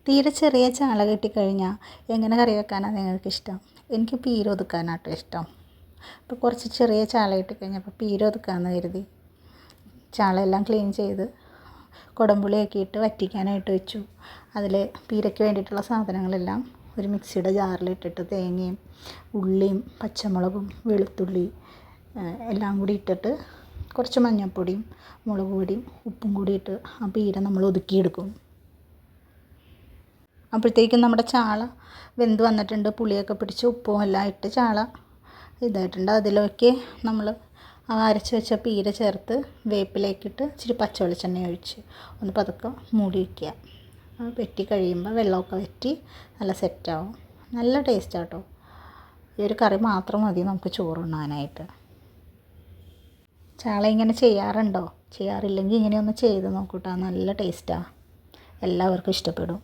തീരെ ചെറിയ ചാള കിട്ടിക്കഴിഞ്ഞാൽ എങ്ങനെ കറി വെക്കാനാണ് നിങ്ങൾക്കിഷ്ടം? എനിക്ക് പീര ഒതുക്കാനാട്ടോ ഇഷ്ടം. അപ്പോൾ കുറച്ച് ചെറിയ ചാള കിട്ടിക്കഴിഞ്ഞപ്പോൾ പീര ഒതുക്കാമെന്ന് കരുതി ചാളയെല്ലാം ക്ലീൻ ചെയ്ത് കുടംപുളിയൊക്കെ ഇട്ട് വറ്റിക്കാനായിട്ട് വെച്ചു. അതിൽ പീരയ്ക്ക് വേണ്ടിയിട്ടുള്ള സാധനങ്ങളെല്ലാം ഒരു മിക്സിയുടെ ജാറിലിട്ടിട്ട് തേങ്ങയും ഉള്ളിയും പച്ചമുളകും വെളുത്തുള്ളി എല്ലാം കൂടി ഇട്ടിട്ട് കുറച്ച് മഞ്ഞൾപ്പൊടിയും മുളക് പൊടിയും ഉപ്പും കൂടി ഇട്ട് ആ പീര നമ്മൾ ഒതുക്കിയെടുക്കും. അപ്പോഴത്തേക്കും നമ്മുടെ ചാള വെന്ത് വന്നിട്ടുണ്ട്. പുളിയൊക്കെ പിടിച്ച് ഉപ്പും എല്ലാം ഇട്ട് ചാള ഇതായിട്ടുണ്ട്. അതിലേക്ക് നമ്മൾ അരച്ച് വെച്ച പീര ചേർത്ത് വേപ്പിലേക്കിട്ട് ഇച്ചിരി പച്ച വെളിച്ചെണ്ണ ഒഴിച്ച് ഒന്ന് പതുക്കെ മൂടി വയ്ക്കുക. വെട്ടി കഴിയുമ്പോൾ വെള്ളമൊക്കെ വറ്റി നല്ല സെറ്റാവും. നല്ല ടേസ്റ്റാട്ടോ. ഈ ഒരു കറി മാത്രം മതി നമുക്ക് ചോറുണ്ണാനായിട്ട്. ചാള ഇങ്ങനെ ചെയ്യാറുണ്ടോ? ചെയ്യാറില്ലെങ്കിൽ ഇങ്ങനെ ഒന്ന് ചെയ്ത് നോക്കൂട്ടോ. നല്ല ടേസ്റ്റാണ്. എല്ലാവർക്കും ഇഷ്ടപ്പെടും.